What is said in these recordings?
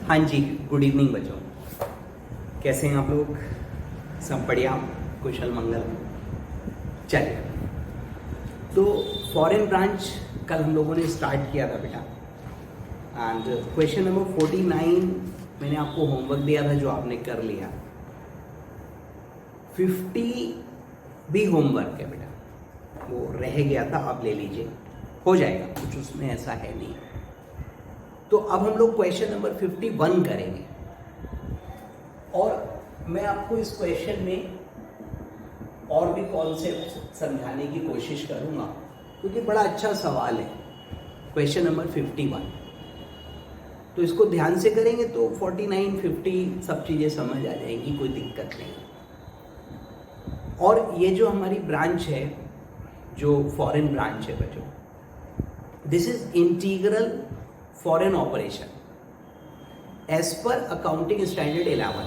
हाँ जी, good evening बच्चों। कैसे हैं आप लोग? सब बढ़िया, कुशल मंगल। चलिए, तो फॉरेन ब्रांच कल हम लोगों ने स्टार्ट किया था बेटा, एंड क्वेश्चन नंबर 49 मैंने आपको होमवर्क दिया था जो आपने कर लिया। 50 भी होमवर्क है बेटा, वो रह गया था, आप ले लीजिए, हो जाएगा, कुछ उसमें ऐसा है नहीं। तो अब हम लोग क्वेश्चन नंबर 51 करेंगे, और मैं आपको इस क्वेश्चन में और भी कॉन्सेप्ट समझाने की कोशिश करूंगा, क्योंकि बड़ा अच्छा सवाल है क्वेश्चन नंबर 51। तो इसको ध्यान से करेंगे तो 49, 50 सब चीज़ें समझ आ जाएंगी, कोई दिक्कत नहीं। और ये जो हमारी ब्रांच है, जो फॉरेन ब्रांच है बच्चों, this is integral foreign operation as per accounting standard 11।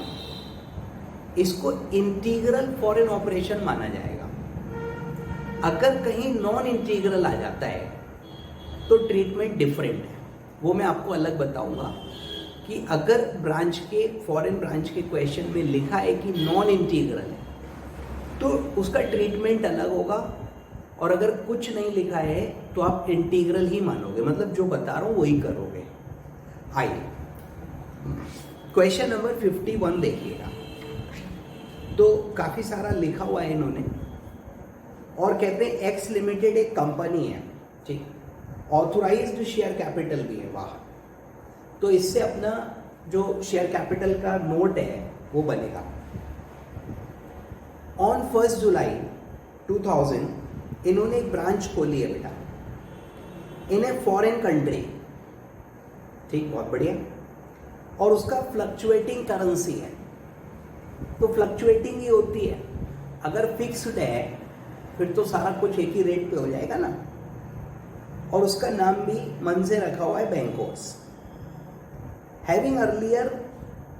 इसको इंटीग्रल फॉरेन ऑपरेशन माना जाएगा। अगर कहीं नॉन इंटीग्रल आ जाता है तो ट्रीटमेंट डिफरेंट है, वो मैं आपको अलग बताऊंगा कि अगर ब्रांच के फॉरेन ब्रांच के क्वेश्चन में लिखा है कि नॉन इंटीग्रल है तो उसका ट्रीटमेंट अलग होगा, और अगर कुछ नहीं लिखा है तो आप इंटीग्रल ही मानोगे, मतलब जो बता रहा हूँ वही करोगे। आइए क्वेश्चन नंबर 51 देखिएगा। तो काफ़ी सारा लिखा हुआ है इन्होंने, और कहते हैं एक्स लिमिटेड एक कंपनी है, ठीक, ऑथोराइज्ड शेयर कैपिटल भी है बाहर, तो इससे अपना जो शेयर कैपिटल का नोट है वो बनेगा। ऑन 1 जुलाई 2000 इन्होंने एक ब्रांच खोली है बेटा इन ए फॉरेन कंट्री, ठीक, बहुत बढ़िया, और उसका फ्लक्चुएटिंग करेंसी है। तो फ्लक्चुएटिंग ही होती है, अगर फिक्स्ड है फिर तो सारा कुछ एक ही रेट पे हो जाएगा ना। और उसका नाम भी मन से रखा हुआ है bancos. Having earlier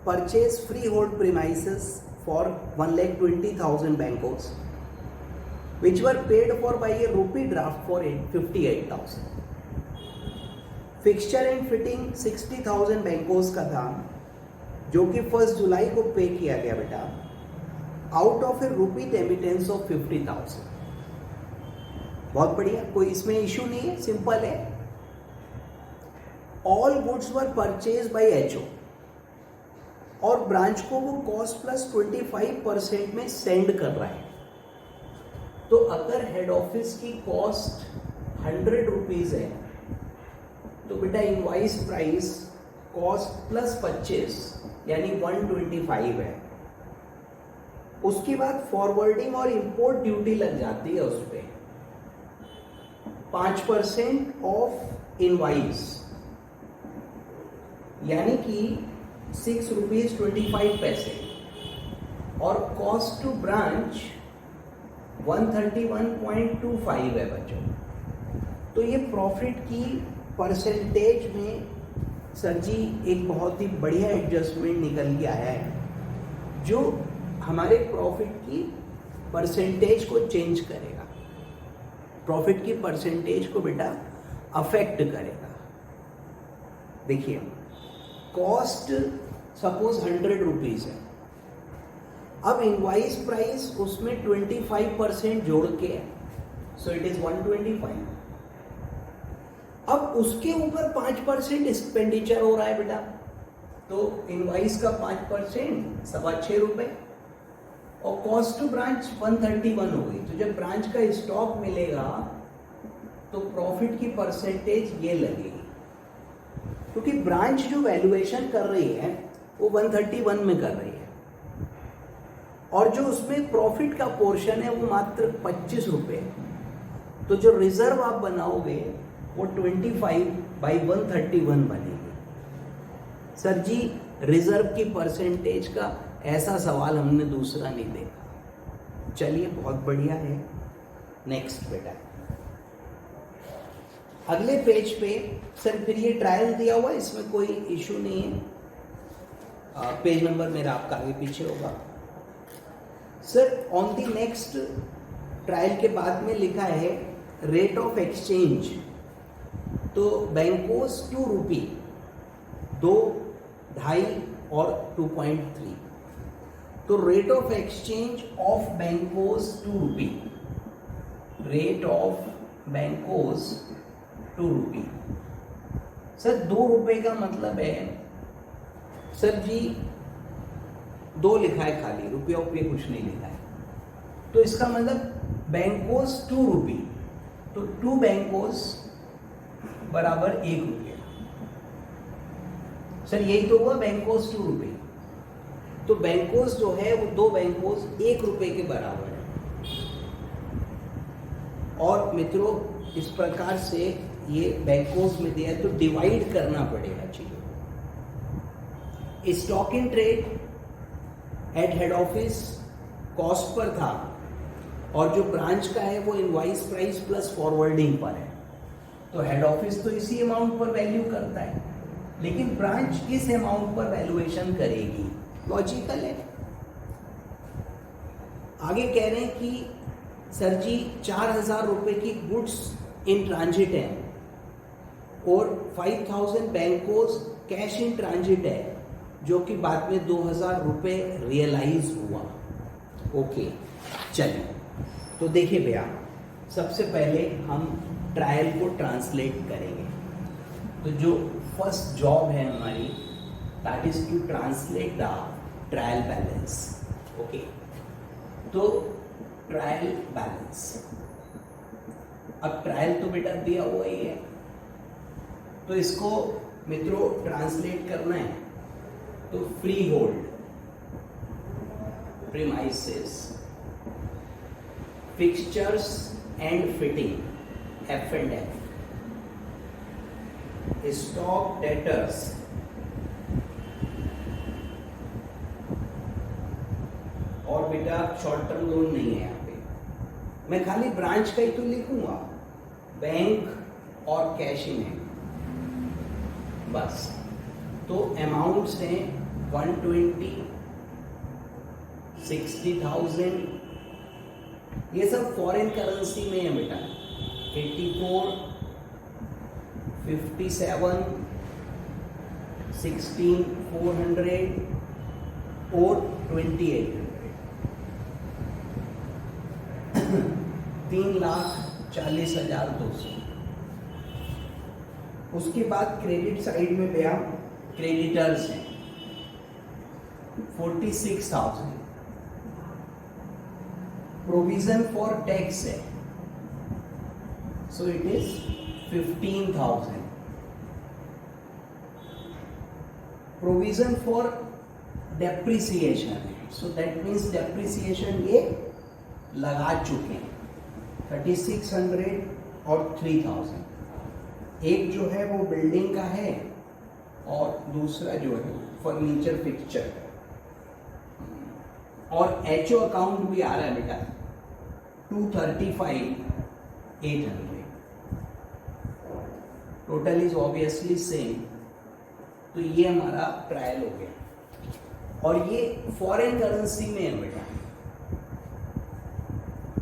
purchase free hold premises for 1,20,000 bancos which were paid for by a rupee draft for 58,000. Fixture and fitting 60,000 बैंकोस का था, जो कि 1 जुलाई को पे किया गया बेटा, out of A rupee remittance of 50,000। बहुत बढ़िया, कोई इसमें इशू नहीं है, सिंपल है। All goods were purchase by HO, और ब्रांच को वो कॉस्ट प्लस 25% में सेंड कर रहा है। तो अगर हेड ऑफिस की कॉस्ट 100 रुपीज है तो बेटा इनवाइस प्राइस कॉस्ट प्लस 25 यानी 125 है। उसके बाद फॉरवर्डिंग और इंपोर्ट ड्यूटी लग जाती है उस पर 5% ऑफ इनवाइस, यानी कि 6 रुपीज 25 पैसे, और कॉस्ट टू ब्रांच 131.25 है बच्चों। तो ये प्रॉफिट की परसेंटेज में सर जी एक बहुत ही बढ़िया एडजस्टमेंट निकल के आया है, जो हमारे प्रॉफिट की परसेंटेज को चेंज करेगा, प्रॉफिट की परसेंटेज को बेटा अफेक्ट करेगा। देखिए, कॉस्ट सपोज 100 रुपीज है, अब इनवाइस प्राइस उसमें 25% जोड़ के है, सो इट इज 125। अब उसके ऊपर 5% एक्सपेंडिचर हो रहा है बेटा, तो इनवाइस का 5% 6.25 रुपए, और कॉस्ट टू ब्रांच 131 हो गई। तो जब ब्रांच का स्टॉक मिलेगा तो प्रॉफिट की परसेंटेज ये लगेगी, क्योंकि ब्रांच जो वैल्यूएशन कर रही है वो 131 में कर रही है, और जो उसमें प्रॉफिट का पोर्शन है वो मात्र 25 रुपए। तो जो रिजर्व आप बनाओगे वो 25/131 बनेगी। सर जी रिजर्व की परसेंटेज का ऐसा सवाल हमने दूसरा नहीं देखा। चलिए, बहुत बढ़िया है। नेक्स्ट बेटा, अगले पेज पे सर फिर ये ट्रायल दिया हुआ है, इसमें कोई इशू नहीं है। पेज नंबर मेरा आपका आगे पीछे होगा sir. On the next trial के बाद में लिखा है रेट ऑफ एक्सचेंज, तो बैंकोस 2 रुपी, 2 2.5 और 2.3। तो rate of exchange of bancos 2 rupee, rate of bancos 2 rupee. Sir 2 रुपए का मतलब है सर जी 2 लिखा है खाली, रुपया उपया कुछ नहीं लिखा है, तो इसका मतलब बैंकोस 2 रुपी, तो 2 बैंकोस बराबर 1 रुपया। सर यही तो हुआ बैंकोस 2 रुपये। तो बैंकोस जो है वो 2 बैंकोस 1 रुपए के बराबर है। और मित्रों इस प्रकार से ये बैंकोस में दिया है तो डिवाइड करना पड़ेगा चीजों को। Stock in trade at head office cost per था और जो ब्रांच का है वो इनवॉइस प्राइस प्लस फॉरवर्डिंग पर है। तो हेड ऑफिस तो इसी अमाउंट पर वैल्यू करता है, लेकिन ब्रांच किस अमाउंट पर वैल्यूएशन करेगी, लॉजिकल है। आगे कह रहे हैं कि सर जी 4,000 रुपए की गुड्स इन ट्रांजिट है और 5,000 बैंकोस कैश इन ट्रांजिट है, जो कि बाद में 2,000 रुपए रियलाइज हुआ। ओके चलिए, तो देखिए भैया सबसे पहले हम ट्रायल को ट्रांसलेट करेंगे। तो जो फर्स्ट जॉब है हमारी that is to translate the trial balance. Okay, तो ट्रायल बैलेंस, अब ट्रायल तो बेटा दिया हुआ ही है, तो इसको मित्रों ट्रांसलेट करना है। तो free hold, premises, fixtures and fitting F&F, stock debtors, और बेटा शॉर्ट टर्म लोन नहीं है यहाँ पे, मैं खाली ब्रांच का ही तो लिखूंगा, बैंक और कैश इन है बस। तो अमाउंट्स हैं 120, 60,000, ये सब फॉरेन करेंसी में है बेटा। 84, 57, 16,400 और 2,800, 3,40,200। उसके बाद क्रेडिट साइड में भैया क्रेडिटर्स हैं 46,000, प्रोविजन फॉर टैक्स है सो it is 15,000, provision for depreciation है सो दैट मीन्स डेप्रिसिएशन ये लगा चुके हैं 3,600 और 3,000। एक जो है वो बिल्डिंग का है और दूसरा जो है फर्नीचर फिक्सचर, और एचओ अकाउंट भी आ रहा है बेटा 235,800। Total is obviously same. तो ये हमारा ट्रायल हो गया और ये फॉरेन करेंसी में है बेटा।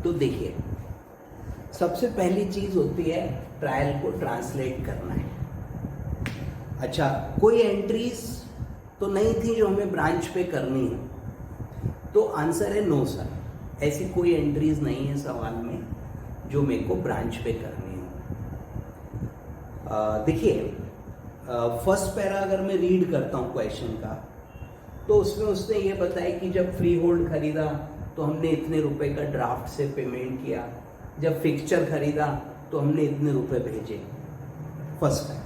तो देखिए सबसे पहली चीज होती है ट्रायल को ट्रांसलेट करना है। अच्छा, कोई एंट्रीज तो नहीं थी जो हमें ब्रांच पे करनी है, तो आंसर है नो सर, ऐसी कोई एंट्रीज नहीं है सवाल में जो मेरे को ब्रांच पे करनी है। देखिए फर्स्ट पैरा अगर मैं रीड करता हूँ क्वेश्चन का, तो उसमें उसने ये बताया कि जब फ्री होल्ड खरीदा तो हमने इतने रुपए का ड्राफ्ट से पेमेंट किया, जब फिक्सचर खरीदा तो हमने इतने रुपए भेजे, फर्स्ट पैरा।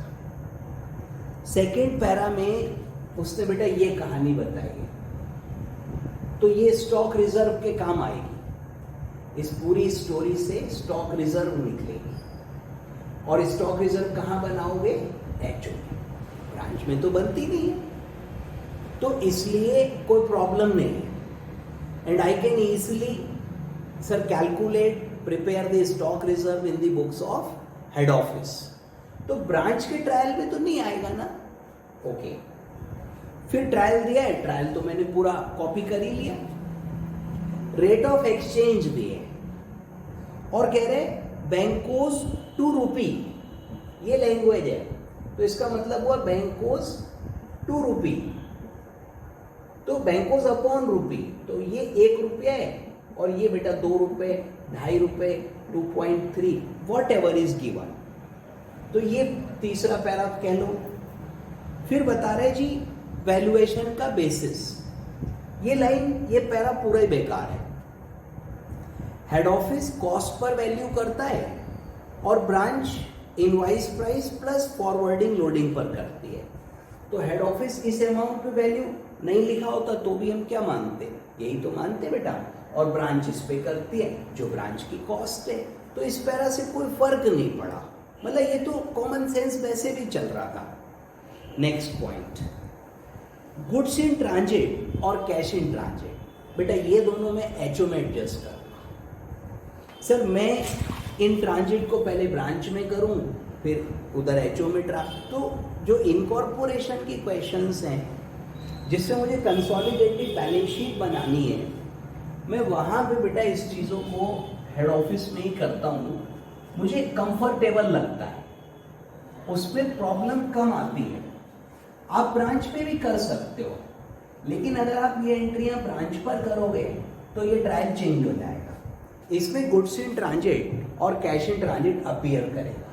सेकेंड पैरा में उसने बेटा ये कहानी बताई है, तो ये स्टॉक रिजर्व के काम आएगी। इस पूरी स्टोरी से स्टॉक रिजर्व निकलेगी, और स्टॉक रिजर्व कहाँ बनाओगे, एचओ, ब्रांच में तो बनती नहीं है, तो इसलिए कोई प्रॉब्लम नहीं है। And I can easily sir calculate prepare the stock reserve in the books of head office. तो ब्रांच के ट्रायल में तो नहीं आएगा ना। ओके, फिर ट्रायल दिया है, ट्रायल तो मैंने पूरा कॉपी कर ही लिया। रेट ऑफ एक्सचेंज दिए और कह रहे बैंकोस 2 रुपी, ये लैंग्वेज है, तो इसका मतलब हुआ बैंकोस 2 रुपी, तो बैंकोज अपॉन रुपी, तो ये 1 रुपया है और ये बेटा 2 रुपये, 2.5 रुपये, 2.3, वॉट एवर इज गिवन। तो ये तीसरा पैरा कह लो। फिर बता रहे जी वैल्यूएशन का बेसिस, ये लाइन ये पैरा पूरा ही बेकार है। Head office cost per value करता है और branch invoice price plus forwarding loading पर करती है। तो हेड ऑफिस इस अमाउंट पे वैल्यू नहीं लिखा होता तो भी हम क्या मानते, यही तो मानते बेटा, और ब्रांच इस पे करती है जो ब्रांच की कॉस्ट है। तो इस पैरा से कोई फर्क नहीं पड़ा, मतलब ये तो कॉमन सेंस वैसे भी चल रहा था। Next point, goods in transit और कैश इन ट्रांजिट। बेटा ये दोनों में एचओ में एडजस्ट करना। सर मैं इन ट्रांजिट को पहले ब्रांच में करूं फिर उधर एचओ में तो जो इनकॉर्पोरेशन की क्वेश्चंस हैं जिससे मुझे कंसोलिडेटेड बैलेंस शीट बनानी है, मैं वहाँ पे बेटा इस चीज़ों को हेड ऑफिस में ही करता हूँ, मुझे कंफर्टेबल लगता है, उसमें प्रॉब्लम कम आती है। आप ब्रांच पे भी कर सकते हो, लेकिन अगर आप ये एंट्रियाँ ब्रांच पर करोगे तो ये ट्रायल चेंज हो जाएगा। इसमें गुड्स इन ट्रांजिट और कैश इन ट्रांजिट अपीयर करेगा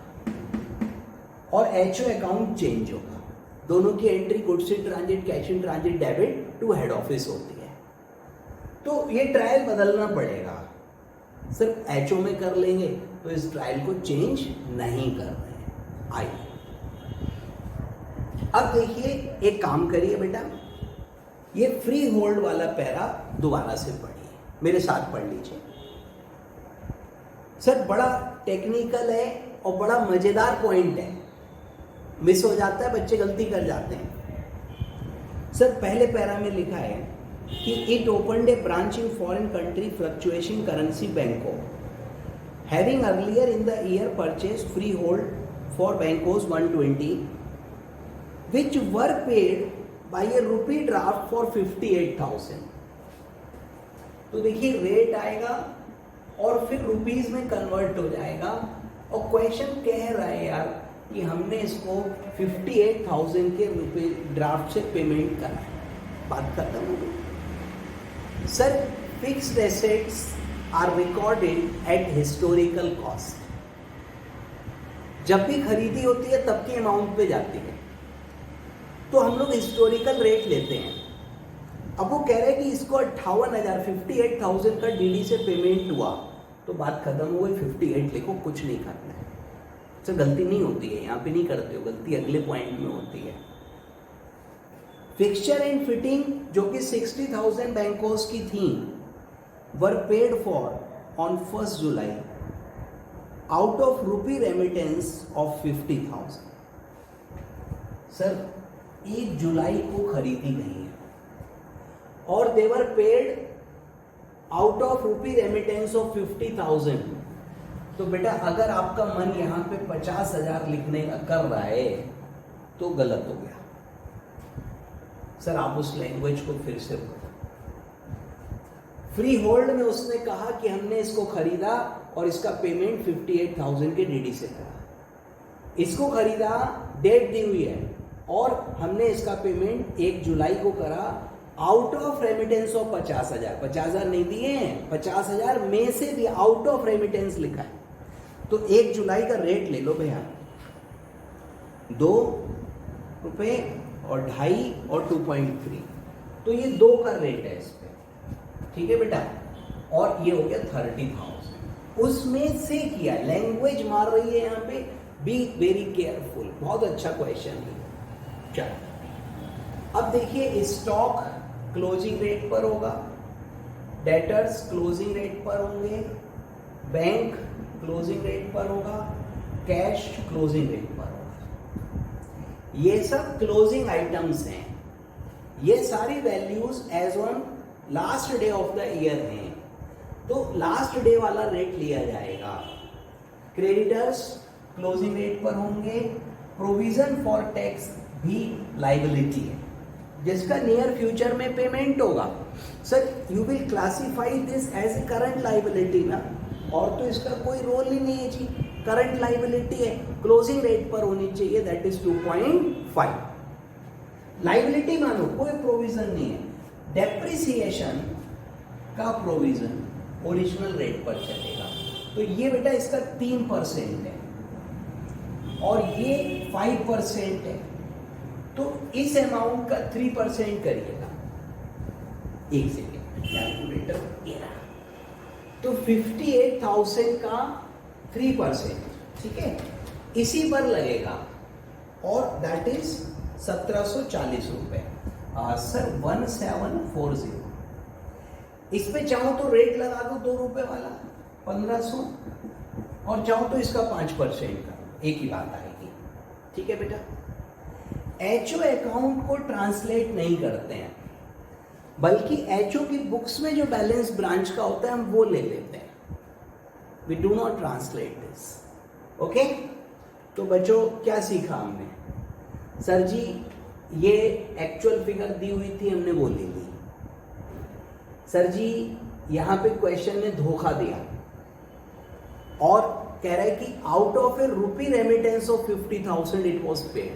और एचओ अकाउंट चेंज होगा। दोनों की entry goods in transit cash in transit debit to head office होती है। तो ये ट्रायल बदलना पड़ेगा, सिर्फ एचओ में कर लेंगे तो इस ट्रायल को चेंज नहीं कर रहे हैं। आइए अब देखिए, एक काम करिए बेटा, ये फ्री होल्ड वाला पैरा दोबारा से पढ़िए, मेरे साथ पढ़ लीजिए। सर बड़ा टेक्निकल है और बड़ा मजेदार पॉइंट है, मिस हो जाता है, बच्चे गलती कर जाते हैं। सर पहले पैरा में लिखा है कि it opened a branch in foreign country fluctuation currency bancos having earlier in the year purchase free hold for bancos 120 which were paid by a rupee draft for 58,000। तो देखिए रेट आएगा और फिर रुपीज में कन्वर्ट हो जाएगा और question कह रहा है यार कि हमने इसको 58,000 के रुपए ड्राफ्ट से पेमेंट करा है, बात खत्म हो गई। Sir fixed assets are recorded at historical cost. जब भी खरीदी होती है तब की अमाउंट पे जाती है, तो हम लोग हिस्टोरिकल रेट लेते हैं। अब वो कह रहे हैं कि इसको 58,000 का डीडी से पेमेंट हुआ, तो बात खत्म हो गई, 58 लिखो, कुछ नहीं करना है। सर गलती नहीं होती है, यहाँ पे नहीं करते हो, गलती अगले पॉइंट में होती है। फिक्सचर एंड फिटिंग जो कि 60,000 बैंकोस की थी were paid for on 1 July out of rupee remittance of 50,000। Sir 1 जुलाई को खरीदी नहीं है और they were paid out of rupee remittance of 50,000। तो बेटा अगर आपका मन यहां पे 50,000 लिखने का कर रहा है तो गलत हो गया। सर आप उस लैंग्वेज को फिर से बोलो। फ्री होल्ड में उसने कहा कि हमने इसको खरीदा और इसका पेमेंट 58,000 के डीडी से करा। इसको खरीदा, डेट दी हुई है और हमने इसका पेमेंट 1 जुलाई को करा आउट ऑफ रेमिटेंस ऑफ 50,000। 50,000 नहीं दिए हैं, 50,000 में से भी आउट ऑफ रेमिटेंस लिखा है। तो 1 जुलाई का रेट ले लो भैया, 2 रुपये और 2.5 और 2.3, तो ये 2 का रेट है इस पे, ठीक है बेटा। और ये हो गया 30,000, उसमें से किया, लैंग्वेज मार रही है यहाँ पे, बी वेरी केयरफुल। बहुत अच्छा क्वेश्चन है। चलो अब देखिए, स्टॉक क्लोजिंग रेट पर होगा, डेटर्स क्लोजिंग रेट पर होंगे, बैंक क्लोजिंग रेट पर होगा, कैश क्लोजिंग रेट पर होगा। ये सब क्लोजिंग आइटम्स हैं, ये सारी values as on last day of the year हैं, तो लास्ट डे वाला रेट लिया जाएगा। क्रेडिटर्स क्लोजिंग रेट पर होंगे, प्रोविजन फॉर टैक्स भी लाइबिलिटी है जिसका नियर फ्यूचर में पेमेंट होगा। Sir you will classify this as a current liability ना, और तो इसका कोई रोल ही नहीं है जी, करंट लाइबिलिटी है, क्लोजिंग रेट पर होनी चाहिए, दैट इज 2.5। लाइबिलिटी मानो कोई प्रोविजन नहीं है, डेप्रिसिएशन का प्रोविजन ओरिजिनल रेट पर चलेगा। तो ये बेटा इसका 3% है और ये 5% है, तो इस अमाउंट का 3% करिएगा। एक सेकेंड कैलकुलेटर ये रहा, तो 58,000 का 3%, ठीक है, इसी पर लगेगा और दैट इज 1740 रुपए। सर 1740, इस पे चाहो तो रेट लगा दो 2 रुपए वाला 1500, और चाहो तो इसका 5% का, एक ही बात आएगी। ठीक है बेटा, एचओ अकाउंट को ट्रांसलेट नहीं करते हैं, बल्कि एचओ की बुक्स में जो बैलेंस ब्रांच का होता है हम वो ले लेते हैं। We do not translate this. Okay, तो बच्चों क्या सीखा हमने? सर जी ये एक्चुअल फिगर दी हुई थी, हमने वो ले ली। सर जी यहाँ पे क्वेश्चन ने धोखा दिया और कह रहा है कि out of A rupee remittance of 50,000 it was paid.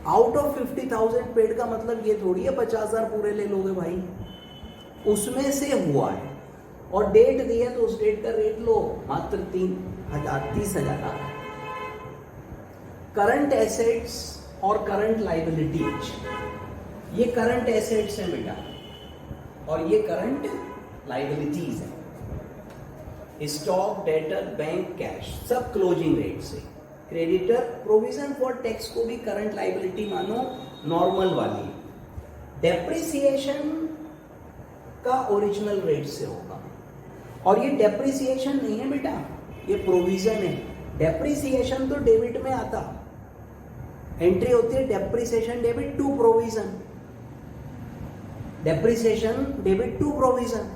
Out of 50,000 paid का मतलब ये थोड़ी है 50,000 पूरे ले लोगे भाई, उसमें से हुआ है और डेट दी है तो उस डेट का रेट लो, मात्र 30,000। करंट एसेट्स और करंट लाइबिलिटीज, ये करंट एसेट्स है बेटा और ये करंट लाइबिलिटीज है। स्टॉक, डेटर, बैंक, कैश सब क्लोजिंग रेट से। क्रेडिटर, प्रोविजन फॉर टैक्स को भी करंट लाइबिलिटी मानो, नॉर्मल वाली। डेप्रिसिएशन का ओरिजिनल रेट से होगा और ये डेप्रिसिएशन नहीं है बेटा, ये प्रोविजन है। डेप्रिसिएशन तो डेबिट में आता, एंट्री होती है depreciation debit to provision, depreciation debit to provision.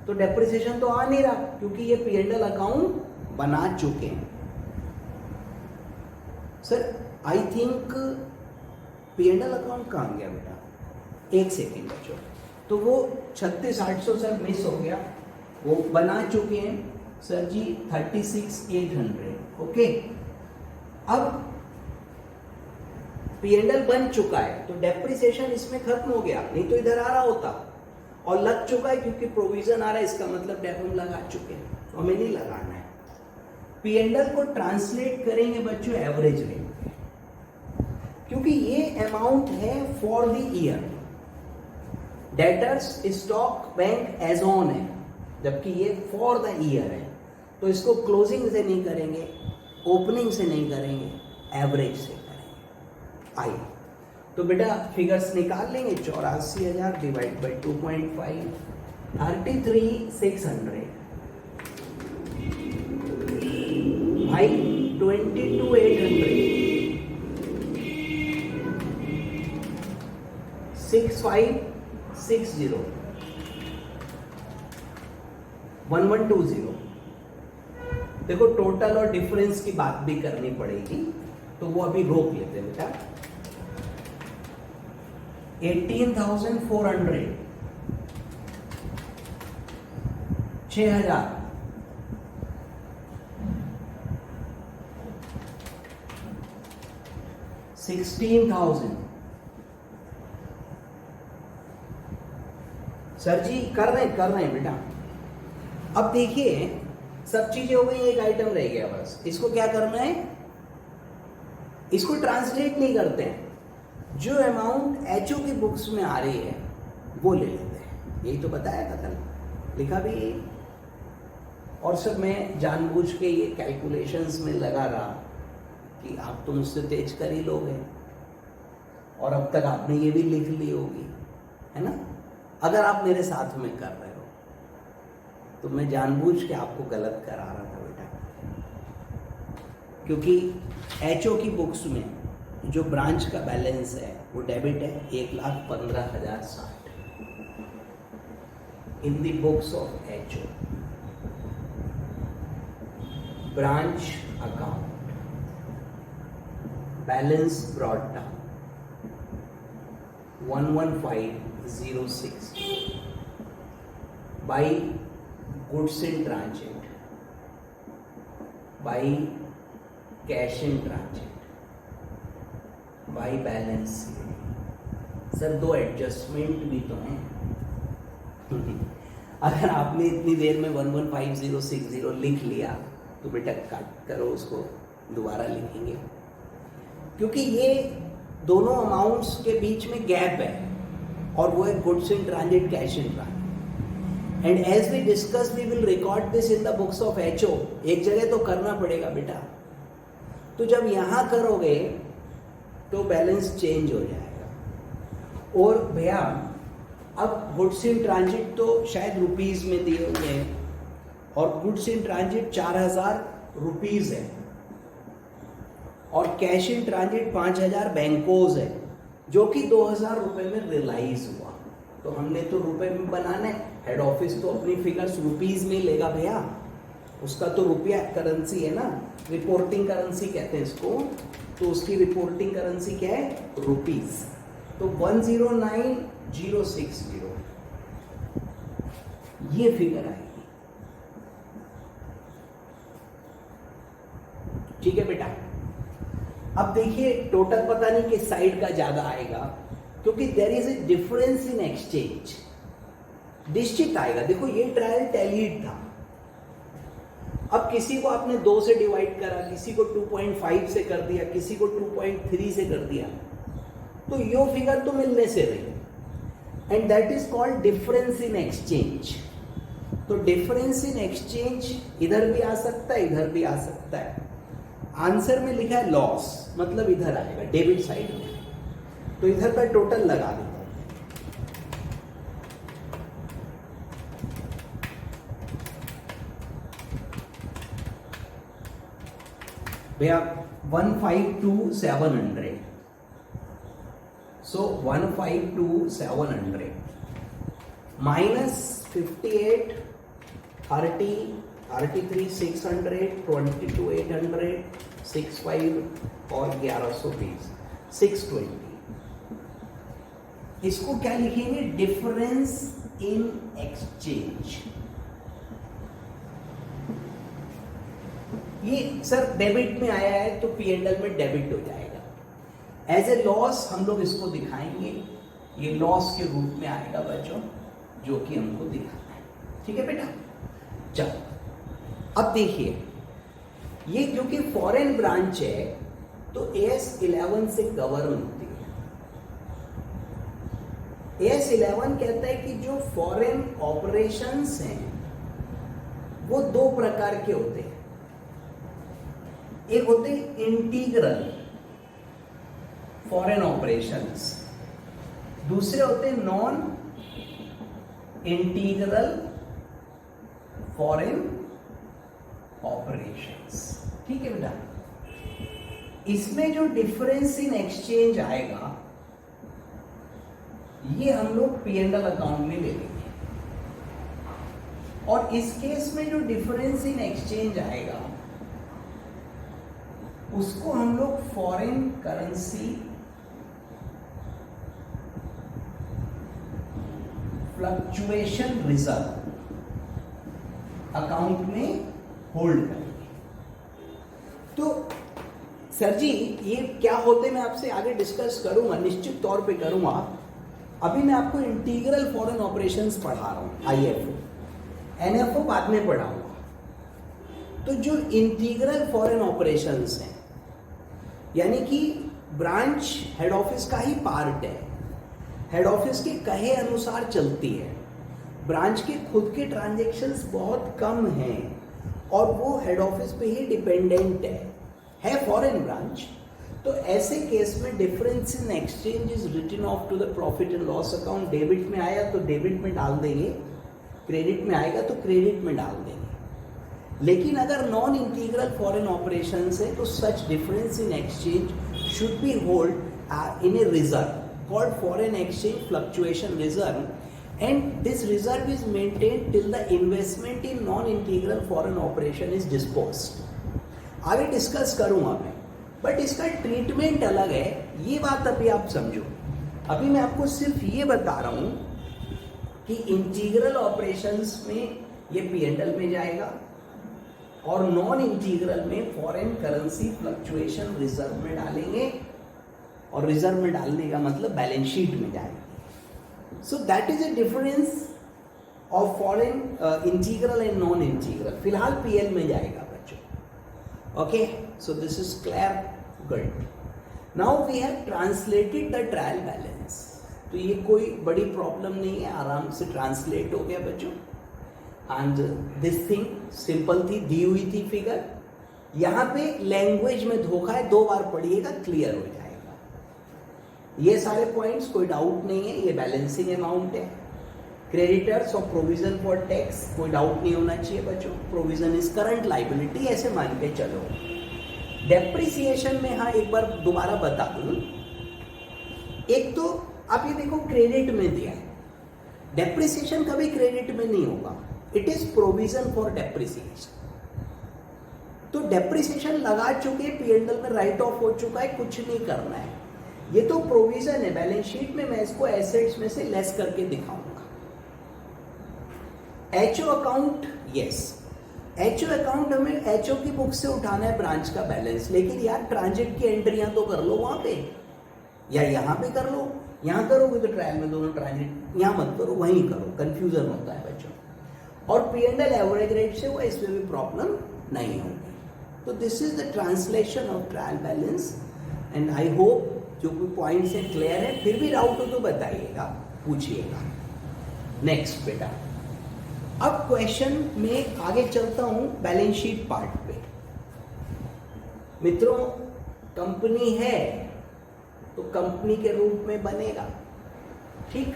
तो डेप्रिसिएशन तो आ नहीं रहा क्योंकि ये P&L अकाउंट बना चुके हैं। Sir I think P&L account कहाँ गया बेटा? एक सेकेंड बच्चों, तो वो 36,800 सर मिस हो गया, वो बना चुके हैं सर जी 36,800। ओके, अब P&L बन चुका है तो डेप्रिसिएशन इसमें खत्म हो गया, नहीं तो इधर आ रहा होता, और लग चुका है क्योंकि प्रोविजन आ रहा है, इसका मतलब डेप हम लगा चुके हैं, तो हमें नहीं लगाना है। P&L को ट्रांसलेट करेंगे बच्चों एवरेज रेट, क्योंकि ये अमाउंट है for the year. Debtors, stock, bank as on है, जबकि ये फॉर द ईयर है, तो इसको क्लोजिंग से नहीं करेंगे, ओपनिंग से नहीं करेंगे, एवरेज से करेंगे। आई तो बेटा फिगर्स निकाल लेंगे। 84,000 डिवाइड बाई 2.5, 33,600 भाई 22,800, 6,560, 1,120। देखो टोटल और डिफरेंस की बात भी करनी पड़ेगी, तो वो अभी रोक लेते हैं बेटा। 18,400, 6,000, 16,000। सर जी कर रहे हैं बेटा। अब देखिए सब चीजें हो गई, एक आइटम रह गया बस, इसको क्या करना है? इसको ट्रांसलेट नहीं करते हैं, जो अमाउंट एचओ की बुक्स में आ रही है वो ले लेते हैं। यही तो बताया था कल, लिखा भी यही। और सब मैं जानबूझ के ये कैलकुलेशंस में लगा रहा कि आप तो मुझसे तेज कर ही लोगे, और अब तक आपने ये भी लिख ली होगी, है ना? अगर आप मेरे साथ में कर रहे हो तो मैं जानबूझ के आपको गलत करा रहा था बेटा, क्योंकि एचओ की बुक्स में जो ब्रांच का बैलेंस है वो डेबिट है 1,15,060 इन the books of HO. Branch account balance brought down 115,060 by goods in transit, by cash in transit, by balance sheet, sir दो एडजस्टमेंट भी तो हैं। अगर आपने इतनी देर में 115060 लिख लिया तो बेटा कट करो उसको, दोबारा लिखेंगे, क्योंकि ये दोनों अमाउंट्स के बीच में गैप है और वो है goods in transit, cash in transit. And as we discuss we will record this in the books of HO. एक जगह तो करना पड़ेगा बेटा, तो जब यहां करोगे तो बैलेंस चेंज हो जाएगा। और भैया अब गुड्स इन ट्रांजिट तो शायद रुपीस में दिए हुए हैं, और गुड्स इन ट्रांजिट 4000 रुपीज है, और कैश इन ट्रांजिट 5000 बैंकोज है, जो कि 2000 रुपए में रियलाइज हुआ। तो हमने तो रुपए में बनाना है, हेड ऑफिस तो अपनी फिगर्स रुपीज में लेगा भैया, उसका तो रुपया करेंसी है ना, रिपोर्टिंग करेंसी कहते हैं इसको, तो उसकी रिपोर्टिंग करेंसी क्या है, रुपीज। तो 109060 ये फिगर आएगी। ठीक है बेटा। अब देखिए टोटल पता नहीं किस साइड का ज्यादा आएगा, क्योंकि there is a difference in exchange, निश्चित आएगा। देखो ये ट्रायल टैलीड था, अब किसी को आपने 2 से डिवाइड करा, किसी को 2.5 से कर दिया, किसी को 2.3 से कर दिया, तो यो फिगर तो मिलने से रही, and that is called difference in exchange. तो डिफरेंस इन एक्सचेंज इधर भी आ सकता है, इधर भी आ सकता है। आंसर में लिखा है लॉस, मतलब इधर आएगा डेबिट साइड में, तो इधर का टोटल लगा देता हूं। भैया 152,700, सो 152,700 माइनस 58, 30, 33,600, 22,800, 65 और 1120, 620। इसको क्या लिखेंगे, डिफरेंस इन एक्सचेंज। ये सर डेबिट में आया है तो P&L में डेबिट हो जाएगा। एज ए लॉस हम लोग इसको दिखाएंगे, ये लॉस के रूप में आएगा बच्चों, जो कि हमको दिखाना है। ठीक है बेटा, चलो अब देखिए, ये क्योंकि फॉरेन ब्रांच है तो AS11 से गवर्न होती है। AS11 कहता है कि जो फॉरेन ऑपरेशंस हैं वो 2 प्रकार के होते हैं। एक होते हैं इंटीग्रल फॉरेन ऑपरेशंस, दूसरे होते हैं नॉन इंटीग्रल फॉरेन ऑपरेशंस। ठीक है बेटा, इसमें जो डिफरेंस इन एक्सचेंज आएगा ये हम लोग P&L अकाउंट में ले लेंगे, और इस केस में जो डिफरेंस इन एक्सचेंज आएगा उसको हम लोग foreign currency fluctuation reserve account में होल्ड करेंगे। तो सर जी ये क्या होते मैं आपसे आगे डिस्कस करूंगा, निश्चित तौर पे करूंगा। अभी मैं आपको इंटीग्रल फॉरेन ऑपरेशंस पढ़ा रहा हूं, IFO, NFO बाद में पढ़ाऊंगा। तो जो इंटीग्रल फॉरेन ऑपरेशंस हैं, यानी कि ब्रांच हेड ऑफिस का ही पार्ट है, हेड ऑफिस के कहे अनुसार चलती है, ब्रांच के खुद के ट्रांजैक्शंस बहुत कम हैं और वो हेड ऑफिस पे ही डिपेंडेंट है फॉरेन ब्रांच। तो ऐसे केस में difference in exchange is written off to the profit and loss account. Debit में आया तो डेबिट में डाल देंगे, क्रेडिट में आएगा तो क्रेडिट में डाल देंगे। लेकिन अगर नॉन इंटीग्रल फॉरेन ऑपरेशंस है तो such difference in exchange should be hold in a reserve called foreign exchange fluctuation reserve, and this reserve is maintained till the investment in non-integral foreign operation is disposed. आगे discuss करूंगा मैं, but इसका treatment अलग है, ये बात अभी आप समझो। अभी मैं आपको सिर्फ ये बता रहा हूं कि इंटीग्रल ऑपरेशंस में ये P&L में जाएगा और नॉन इंटीग्रल में फॉरेन करेंसी फ्लक्चुएशन रिजर्व में डालेंगे, और रिजर्व में डालने का मतलब बैलेंस शीट में जाएगी। So that is a difference of foreign integral and non integral. फिलहाल पीएल में जाएगा बच्चों। Okay, so this is clear, good. Now we have translated the trial balance. तो ये कोई बड़ी प्रॉब्लम नहीं है, आराम से ट्रांसलेट हो गया बच्चों। एंड दिस थिंग सिंपल थी, दी हुई थी फिगर। यहाँ पे लैंग्वेज में धोखा है, 2 बार पढ़िएगा क्लियर हो जाएगा। ये सारे पॉइंट्स कोई डाउट नहीं है, ये बैलेंसिंग अमाउंट है। क्रेडिटर्स और प्रोविजन फॉर टैक्स कोई डाउट नहीं होना चाहिए बच्चों। प्रोविजन इज करंट लाइबिलिटी, ऐसे मान के चलो। डेप्रिसिएशन में हाँ एक बार दोबारा बता दूं, एक तो आप ये देखो क्रेडिट में दिया है, डेप्रिसिएशन कभी क्रेडिट में नहीं होगा, it is provision for depreciation. तो डेप्रिसिएशन लगा चुके, पीएनएल में राइट ऑफ हो चुका है, कुछ नहीं करना है। ये तो प्रोविजन है, बैलेंस शीट में मैं इसको एसेट्स में से लेस करके दिखाऊंगा। HO account, yes, HO account हमें एचओ की बुक से उठाना है ब्रांच का बैलेंस, लेकिन यार ट्रांजिट की एंट्रियां तो कर लो वहां पे, या यहाँ पे कर लो। यहाँ करोगे तो ट्रायल में दोनों ट्रांजिट, यहाँ मत करो, वहीं करो, कंफ्यूजन होता है बच्चों। और पीएनएल एवरेज रेट से हुआ, इसमें भी प्रॉब्लम नहीं होगी। तो this is the translation of trial balance and I hope जो कोई पॉइंट्स है क्लियर है। फिर भी डाउट हो तो बताइएगा, पूछिएगा। नेक्स्ट बेटा, अब क्वेश्चन में आगे चलता हूं बैलेंस शीट पार्ट पे। मित्रों, कंपनी है तो कंपनी के रूप में बनेगा, ठीक।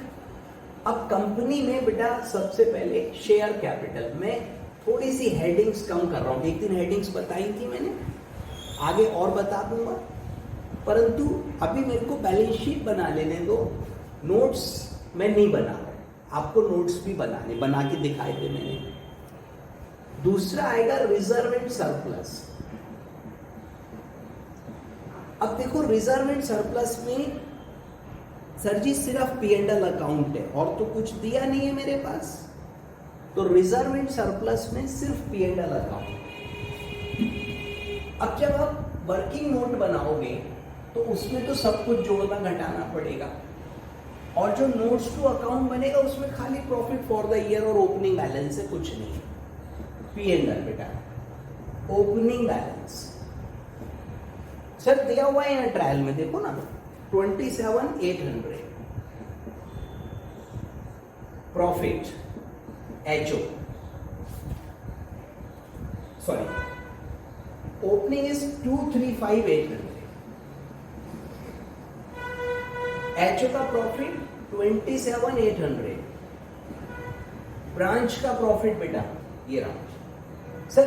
अब कंपनी में बेटा सबसे पहले शेयर कैपिटल में थोड़ी सी हेडिंग्स कम कर रहा हूं। एक दिन हेडिंग्स बताई थी मैंने, आगे और बता दूंगा, परंतु अभी मेरे को बैलेंस शीट बना लेने दो। नोट्स मैं नहीं बना रहा, आपको नोट्स भी बना के दिखाए थे मैंने। दूसरा आएगा रिजर्व एंड सरप्लस। अब देखो रिजर्व एंड सरप्लस में सर जी सिर्फ पीएनएल अकाउंट है और तो कुछ दिया नहीं है मेरे पास, तो रिजर्व एंड सरप्लस में सिर्फ पीएनएल अकाउंट। अब जब आप वर्किंग नोट बनाओगे तो उसमें तो सब कुछ जोड़ना घटाना पड़ेगा, और जो नोट्स टू अकाउंट बनेगा उसमें खाली प्रॉफिट फॉर द ईयर और ओपनिंग बैलेंस है, कुछ नहीं। पीएनएल बेटा ओपनिंग बैलेंस सर दिया हुआ है यहाँ ट्रायल में, देखो ना 27,800 profit HO, sorry opening is 235,800, HO का प्रॉफिट 27,800, ब्रांच का प्रॉफिट बेटा ये रहा। सर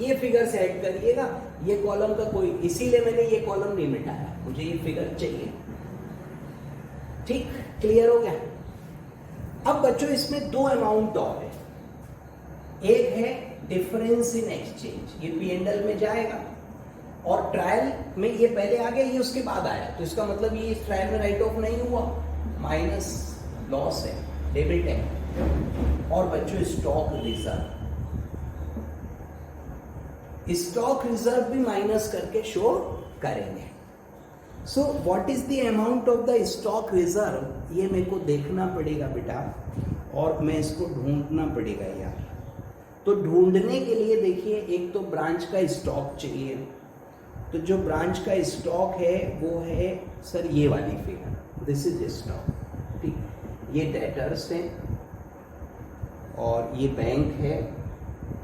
ये फिगर सेट करिएगा, ये कॉलम का कोई, इसीलिए मैंने ये कॉलम नहीं मिटाया, मुझे ये फिगर चाहिए, ठीक, क्लियर हो गया। अब बच्चों इसमें 2 अमाउंट और है, एक है डिफरेंस इन एक्सचेंज, ये पीएनएल में जाएगा, और ट्रायल में ये पहले आ गया, ये उसके बाद आया, तो इसका मतलब ये इस ट्रायल में राइट ऑफ नहीं हुआ, माइनस लॉस है, डेबिट है। और बच्चों स्टॉक रिजर्व, स्टॉक रिजर्व भी माइनस करके शो करेंगे। So what is the amount of the stock reserve, ये मेरे को देखना पड़ेगा बेटा, और मैं इसको ढूंढना पड़ेगा यार। तो ढूंढने के लिए देखिए, एक तो ब्रांच का स्टॉक चाहिए, तो जो ब्रांच का स्टॉक है वो है सर ये वाली फिगर, दिस इज स्टॉक, ठीक। ये डेटर्स है और ये बैंक है,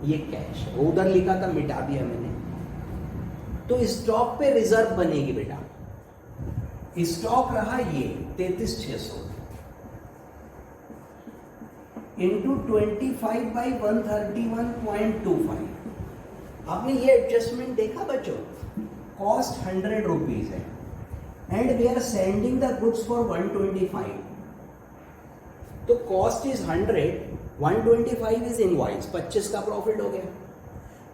ये कैश है, उधर लिखा था मिटा दिया मैंने। तो स्टॉक पे रिजर्व बनेगी बेटा, स्टॉक रहा ये 33,600 इंटू 25/131.25। आपने ये एडजस्टमेंट देखा बच्चों, कॉस्ट 100 रुपीज है and we are sending the goods for 125, तो कॉस्ट इज 100, 125 इज इनवॉइस, 25 का प्रॉफिट हो गया।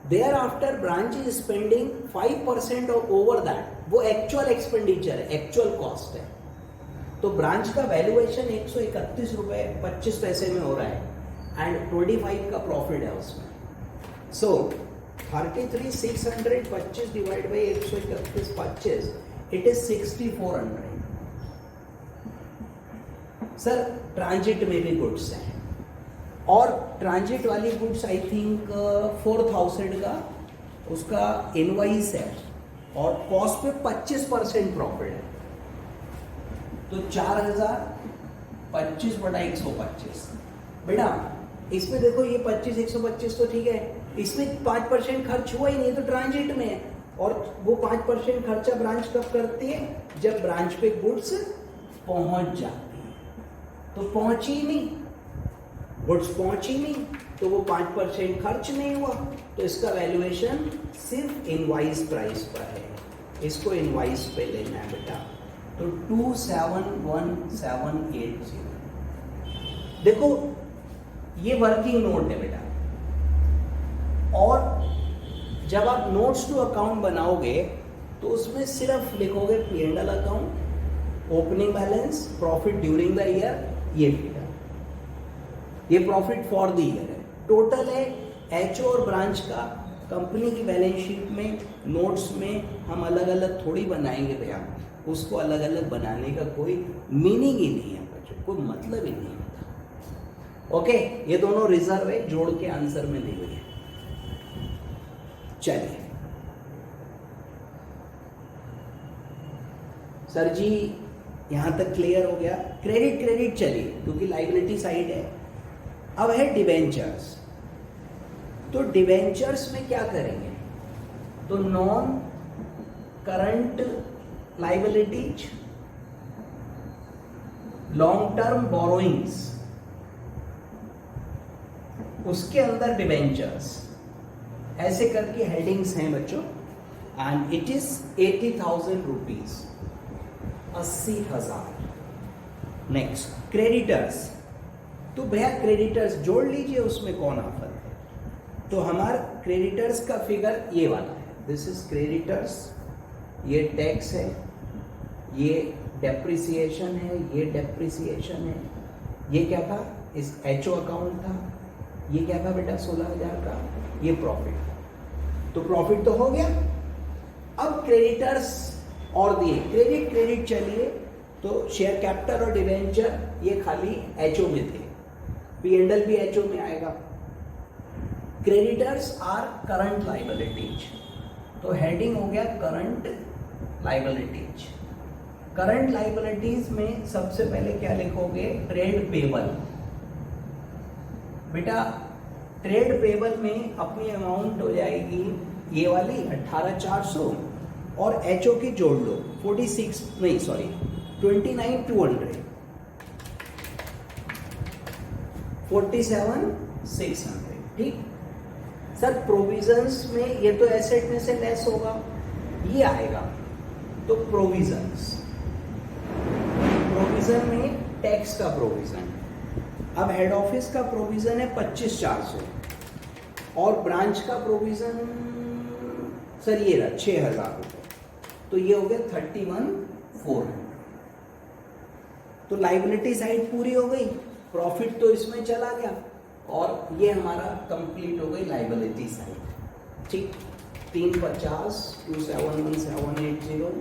Thereafter branch is spending 5% over that, वो एक्चुअल एक्सपेंडिचर है, एक्चुअल कॉस्ट है। तो ब्रांच का वैल्यूएशन 131 रुपए 25 पैसे में हो रहा है एंड 25 का प्रॉफिट है उसमें। सो 33,625 divide by 131 25, it is 6,400। Sir transit में भी गुड्स हैं, और ट्रांजिट वाली गुड्स आई थिंक 4000 का उसका इनवॉइस है, और कॉस्ट पे 25% प्रॉफिट है, तो 4000 25/125। बेटा इसमें देखो ये 25 तो ठीक है, इसमें 5% खर्च हुआ ही नहीं, तो ट्रांजिट में है, और वो 5% खर्चा ब्रांच कब करती है, जब ब्रांच पे गुड्स पहुंच जाती है। तो पहुंची नहीं, गुड्स पहुंची नहीं, तो वो 5% खर्च नहीं हुआ, तो इसका वैल्यूएशन सिर्फ इनवॉइस प्राइस पर है, इसको इनवॉइस पे लेना है बेटा। तो 271780। देखो ये वर्किंग नोट है बेटा, और जब आप नोट्स टू अकाउंट बनाओगे तो उसमें सिर्फ लिखोगे P&L account, opening balance, profit during the year, ये फिगर, ये प्रॉफिट फॉर द ईयर है, टोटल है। एचओ और ब्रांच का कंपनी की बैलेंस शीट में, नोट्स में हम अलग अलग थोड़ी बनाएंगे भैया, उसको अलग अलग बनाने का कोई मीनिंग ही नहीं है बच्चों, कोई मतलब ही नहीं होता। ओके, ये दोनों रिजर्व है, जोड़ के आंसर में दी हुई है। चलिए सर जी यहां तक क्लियर हो गया। क्रेडिट चलिए, क्योंकि लाइबिलिटी साइड है। अब है डिवेंचर्स, तो डिवेंचर्स में क्या करेंगे, तो non current liabilities, long term borrowings, उसके अंदर डिवेंचर्स, ऐसे करके हेडिंग्स हैं बच्चों, and it is 80,000 rupees, 80,000। Next creditors, तो भैया क्रेडिटर्स जोड़ लीजिए, उसमें कौन आफत है। तो हमारा क्रेडिटर्स का फिगर ये वाला है, दिस इज क्रेडिटर्स, ये टैक्स है, ये डेप्रिसिएशन है, ये डेप्रिसिएशन है, ये क्या था, इस एचओ अकाउंट था, ये क्या था बेटा 16,000 का, ये प्रॉफिट। तो प्रॉफिट तो हो गया। अब क्रेडिटर्स और दिए, क्रेडिट चलिए, तो शेयर कैपिटल और डिवेंचर ये खाली एचओ में थे, P&L भी एचओ में आएगा। क्रेडिटर्स आर करंट लाइबिलिटीज, तो हेडिंग हो गया करंट लाइबिलिटीज। करंट लाइबिलिटीज में सबसे पहले क्या लिखोगे, ट्रेड पेबल। बेटा ट्रेड पेबल में अपनी अमाउंट हो जाएगी ये वाली 18,400, और एचओ की जोड़ लो 29,200, 47,600। ठीक सर, प्रोविजंस में ये तो एसेट में से लेस होगा, ये आएगा, तो प्रोविजंस में टैक्स का प्रोविजन। अब हेड ऑफिस का प्रोविजन है 25,400, और ब्रांच का प्रोविजन सर ये रहा 6,000 रुपये, तो ये हो गया 31,400। तो लाइबिलिटी साइड पूरी हो गई, प्रॉफिट तो इसमें चला गया, और ये हमारा कंप्लीट हो गई लाइबिलिटी साइड। ठीक, 350, 271780,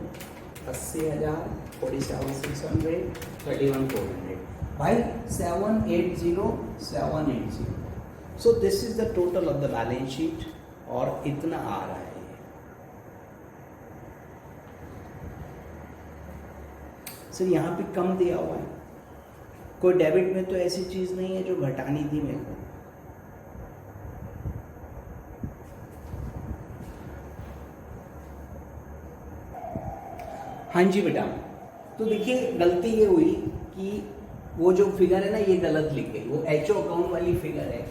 80,000, 47,600, 31,400, भाई 780। सो this is the total of the balance sheet, और इतना आ रहा है। सर यहाँ पे कम दिया हुआ है, कोई डेबिट में तो ऐसी चीज नहीं है जो घटानी थी मेरे को। हाँ जी बेटा, तो देखिए गलती ये हुई कि वो जो फिगर है ना, ये गलत लिख गई, वो एचओ अकाउंट वाली फिगर है,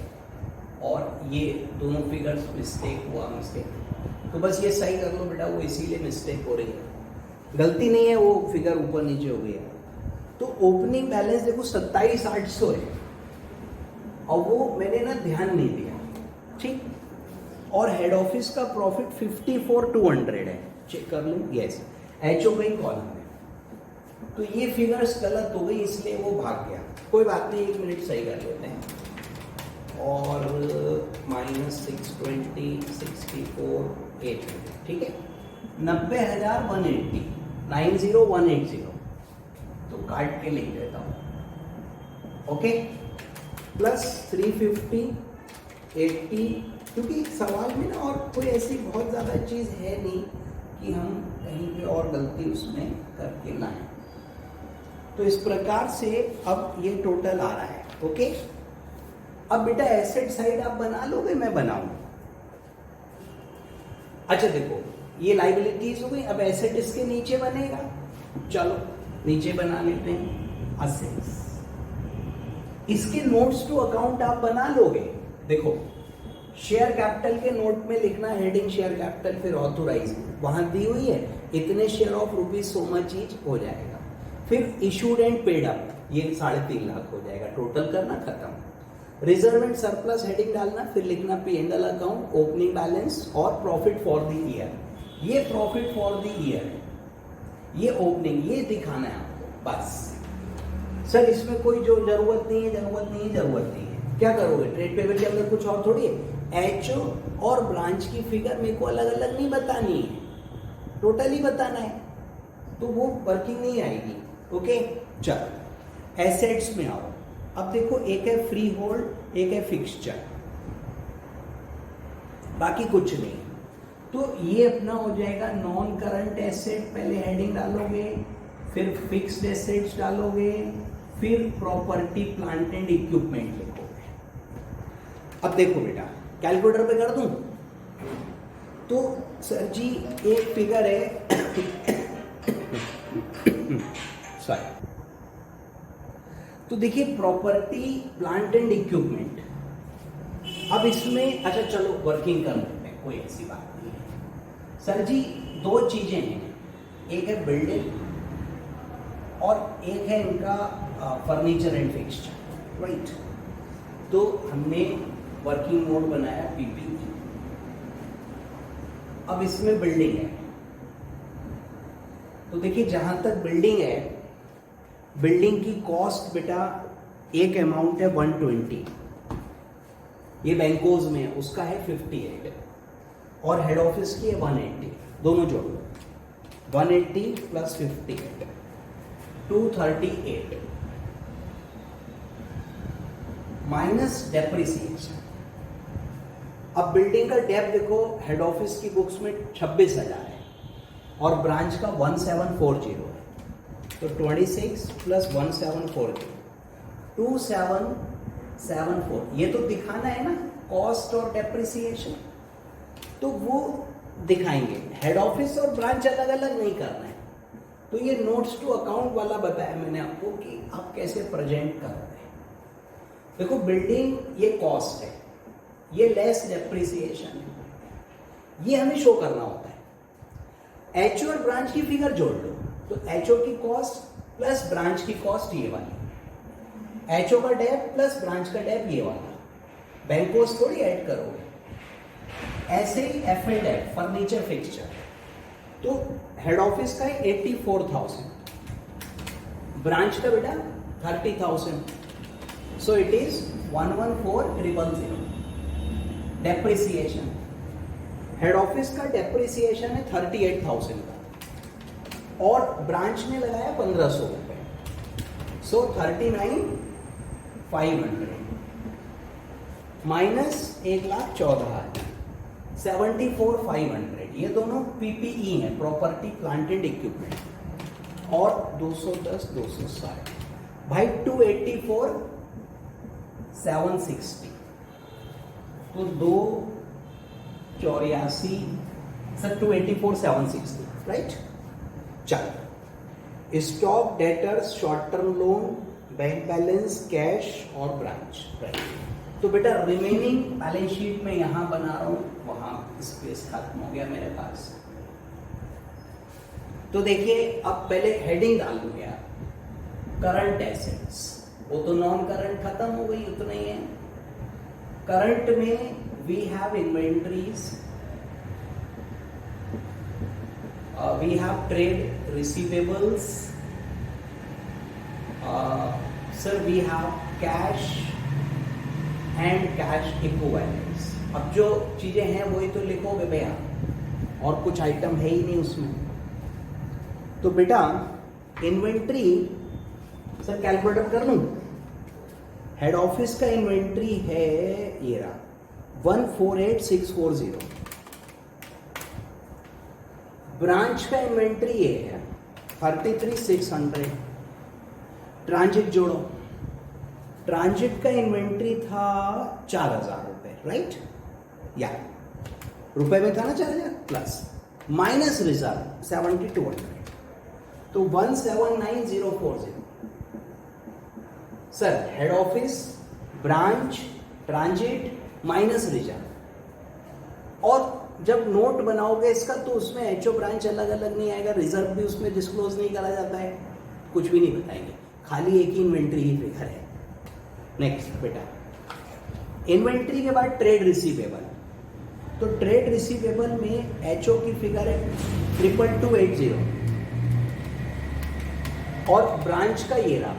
और ये दोनों फिगर्स मिस्टेक। तो बस ये सही कर लो बेटा, वो इसीलिए मिस्टेक हो रही है, गलती नहीं है, वो फिगर ऊपर नीचे हो गई है। तो ओपनिंग बैलेंस देखो 27,800 है, और वो मैंने ना ध्यान नहीं दिया। ठीक, और हेड ऑफिस का प्रॉफिट 54,200 है, चेक कर लो, यस एचओ का ही कॉलम है। तो ये फिगर्स गलत हो गई, इसलिए वो भाग गया। कोई बात नहीं, 1 मिनट सही कर लेते हैं। और -620, 64,800, ठीक है, 90,180, 90,180, तो काट के लिख देता हूँ ओके, प्लस 350 80, क्योंकि सवाल में ना और कोई ऐसी बहुत ज़्यादा चीज़ है नहीं कि हम कहीं पे और गलती उसमें करके लाएं। तो इस प्रकार से अब ये टोटल आ रहा है। ओके, अब बेटा एसेट साइड आप बना लोगे, मैं बनाऊं? अच्छा देखो, ये लाइबिलिटीज हो गई, अब एसेट इसके नीचे बनेगा। चलो नीचे बना लेते हैं असेट्स। इसके नोट्स टू अकाउंट आप बना लोगे। देखो, शेयर कैपिटल के नोट में लिखना हेडिंग शेयर कैपिटल, फिर ऑथोराइज, वहां दी हुई है इतने share of rupees so much each हो जाएगा। फिर इशूड एंड पेड अप, ये 3.5 लाख हो जाएगा। टोटल करना, खत्म। रिजर्व एंड सरप्लस हेडिंग डालना, फिर लिखना P&L अकाउंट, ओपनिंग बैलेंस और प्रॉफिट फॉर द ईयर। ये प्रॉफिट फॉर द ईयर है, ये ओपनिंग, ये दिखाना है आपको बस। सर इसमें कोई जो जरूरत नहीं है, जरूरत नहीं है। क्या करोगे? ट्रेड पेबल के अंदर कुछ और थोड़ी है। एचओ और ब्रांच की फिगर मेरे को अलग अलग नहीं बतानी है, टोटल ही बताना है, तो वो वर्किंग नहीं आएगी। ओके, चलो एसेट्स में आओ। अब देखो, एक है फ्री होल्ड, एक है फिक्सचर, बाकी कुछ नहीं। तो ये अपना हो जाएगा नॉन करंट एसेट, पहले हेडिंग डालोगे, फिर फिक्स्ड एसेट्स डालोगे, फिर प्रॉपर्टी प्लांट एंड इक्विपमेंट लिखोगे। अब देखो बेटा, कैलकुलेटर पे कर दूं तो सर जी एक फिगर है सॉरी, तो देखिए प्रॉपर्टी प्लांट एंड इक्विपमेंट। अब इसमें अच्छा चलो वर्किंग कर लेते हैं, कोई ऐसी बात नहीं है। सर जी दो चीजें हैं, एक है बिल्डिंग और एक है इनका फर्नीचर एंड फिक्सचर, राइट। तो हमने वर्किंग मोड बनाया पीपी। अब इसमें बिल्डिंग है, तो देखिए जहां तक बिल्डिंग है, बिल्डिंग की कॉस्ट बेटा एक अमाउंट है 120, ये बैंकोज में है, उसका है 58 और हेड ऑफिस की है 180, दोनों जोड़ो 180 प्लस 58 238 माइनस डेप्रिसिएशन। अब बिल्डिंग का डेप देखो, हेड ऑफिस की बुक्स में 26,000 है और ब्रांच का 1740 है, तो 26 प्लस 1740 2774। ये तो दिखाना है ना कॉस्ट और डेप्रिसिएशन, तो वो दिखाएंगे। हेड ऑफिस और ब्रांच अलग अलग नहीं करना है। तो ये नोट्स टू अकाउंट वाला बताया मैंने आपको कि आप कैसे प्रेजेंट कर रहे हैं। देखो बिल्डिंग ये कॉस्ट है, ये लेस डेप्रिसिएशन है, ये हमें शो करना होता है। एचओ और ब्रांच की फिगर जोड़ लो, तो एचओ की कॉस्ट प्लस ब्रांच की कॉस्ट ये वाली, एचओ का डेप प्लस ब्रांच का डेप ये वाला, बैंक कॉस्ट थोड़ी ऐड करोगे। ऐसे ही F and F, furniture fixture, तो हेड ऑफिस का है 84,000, ब्रांच का बेटा 30,000, so it is 114,000। Depreciation, head office का डेप्रिसिएशन है 38,000 का और ब्रांच ने लगाया 1,500 रुपए, सो 39,500 माइनस 1,14,000 74,500। ये दोनों पीपीई है, प्रॉपर्टी प्लांट एंड इक्विपमेंट, और 210 260 भाई 284,760, तो 284 सर 284,760, राइट। चलो stock, debtors, short term loan, bank balance, cash और ब्रांच, राइट। तो बेटा रिमेनिंग बैलेंस शीट में यहां बना रहा हूं, वहां स्पेस खत्म हो गया मेरे पास। तो देखिए अब पहले हेडिंग डाल दूंगा यार, करंट एसेट्स, वो तो नॉन करंट खत्म हो गई, उतना ही है। करंट में we have inventories, we have trade receivables, sir we have cash and cash equivalents. अब जो चीजें हैं वही तो लिखोगे भैया, और कुछ आइटम है ही नहीं उसमें। तो बेटा इन्वेंट्री, सर कैलकुलेटर कर लूं, हेड ऑफिस का इन्वेंट्री है ये रहा 148640, ब्रांच का इन्वेंट्री ये है 33600, ट्रांजिट जोड़ो, ट्रांजिट का इन्वेंट्री था 4000 रुपए, राइट, या रुपए में था ना 4000 प्लस माइनस रिजर्व 7200, तो 179040। Sir head office, branch, transit minus reserve, और जब नोट बनाओगे इसका तो उसमें एचओ ब्रांच अलग अलग नहीं आएगा, रिजर्व भी उसमें डिस्क्लोज नहीं करा जाता है, कुछ भी नहीं बताएंगे, खाली एक ही इन्वेंट्री ही फिगर है। नेक्स्ट बेटा, इन्वेंट्री के बाद ट्रेड रिसीवेबल, तो ट्रेड रिसीवेबल में एचओ की फिगर है 22280 और ब्रांच का ये रहा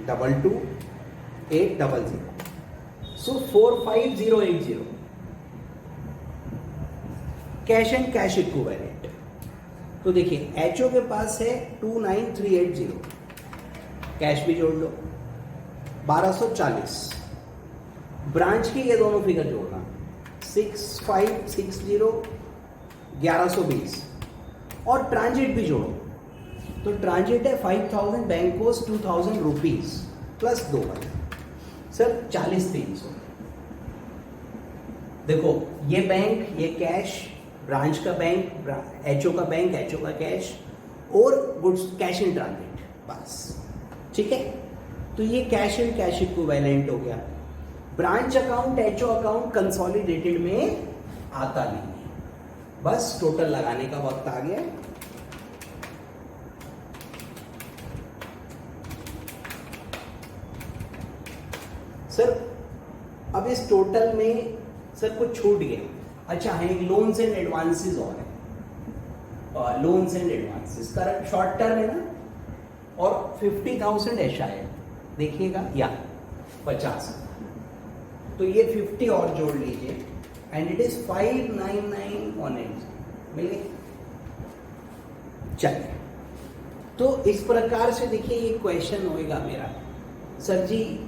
22800, सो 45080। कैश एंड कैश इक्विवेलेंट, तो देखिए एचओ के पास है 29380, कैश भी जोड़ लो 1240, ब्रांच की ये दोनों फिगर जोड़ना 6560 1120, और ट्रांजिट भी जोड़ो, तो ट्रांजिट है 5000, बैंकोस 2000 रुपीज प्लस 2000, सर 40300। देखो ये बैंक, ये कैश, ब्रांच का बैंक, एचओ का बैंक, एचओ का कैश, और गुड्स कैश इन ट्रांजिट, बस ठीक है। तो ये कैश एंड कैश इक्विवेलेंट हो गया। Branch account, HO account consolidated में आता नहीं है, बस टोटल लगाने का वक्त आ गया। सर अब इस टोटल में सर कुछ छूट गया, अच्छा है, एक लोन्स एंड एडवांसेस और है, loans and advances current short term है ना, और 50,000 ऐसा है, देखिएगा या 50, तो ये 50 और जोड़ लीजिए एंड इट इज 599180, मिले। चलिए, तो इस प्रकार से देखिए ये क्वेश्चन होएगा मेरा, सर जी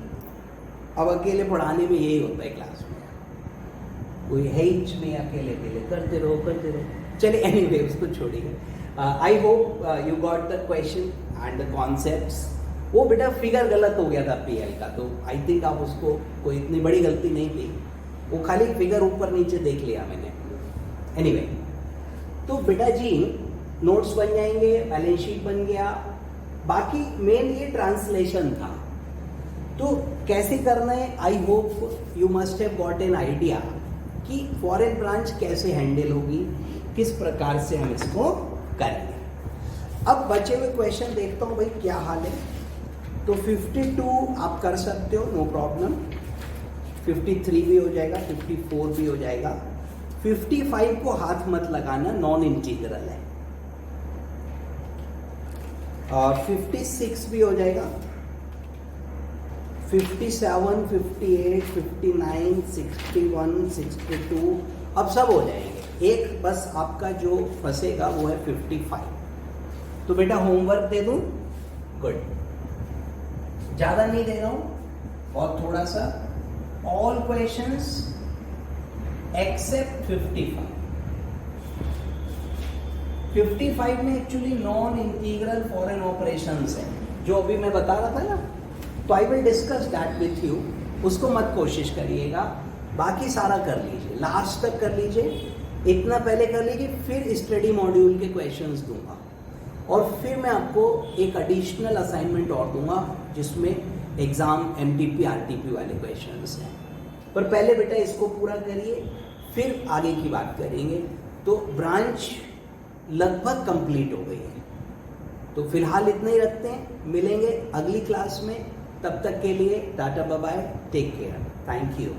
अब अकेले पढ़ाने में यही होता है क्लास में, कोई है ही में अकेले अकेले करते रहो। चलिए एनीवे उसको छोड़िए। I hope you got the question and the concepts. वो बेटा फिगर गलत हो गया था पीएल का, तो आई थिंक आप उसको, कोई इतनी बड़ी गलती नहीं थी, वो खाली फिगर ऊपर नीचे देख लिया मैंने। एनीवे तो बेटा जी नोट्स बन जाएंगे, बैलेंस शीट बन गया, बाकी मेन ये ट्रांसलेशन था। तो कैसे करना है, I hope you must have got an idea कि फॉरेन ब्रांच कैसे हैंडल होगी, किस प्रकार से हम इसको करेंगे। अब बचे हुए क्वेश्चन देखता हूँ भाई क्या हाल है। तो 52 आप कर सकते हो, नो प्रॉब्लम, 53 भी हो जाएगा, 54 भी हो जाएगा, 55 को हाथ मत लगाना, नॉन इंटीग्रल है, और 56 भी हो जाएगा, 57, 58, 59, 61, 62 अब सब हो जाएंगे। एक बस आपका जो फंसेगा वो है 55। तो बेटा होमवर्क दे दूं? गुड, ज़्यादा नहीं दे रहा हूं, और थोड़ा सा, ऑल क्वेश्चंस एक्सेप्ट 55। 55 में actually non integral foreign operations है, जो अभी मैं बता रहा था ना, तो I will discuss that with you, उसको मत कोशिश करिएगा, बाकी सारा कर लीजिए, लास्ट तक कर लीजिए, इतना पहले कर लीजिए, फिर स्टडी मॉड्यूल के क्वेश्चंस दूंगा, और फिर मैं आपको एक एडिशनल असाइनमेंट और दूंगा जिसमें एग्जाम एमटीपी आरटीपी वाले क्वेश्चंस हैं। पर पहले बेटा इसको पूरा करिए, फिर आगे की बात करेंगे। तो ब्रांच लगभग कंप्लीट हो गई है, तो फिलहाल इतना ही रखते हैं, मिलेंगे अगली क्लास में, तब तक के लिए tata bye bye, take care, thank you.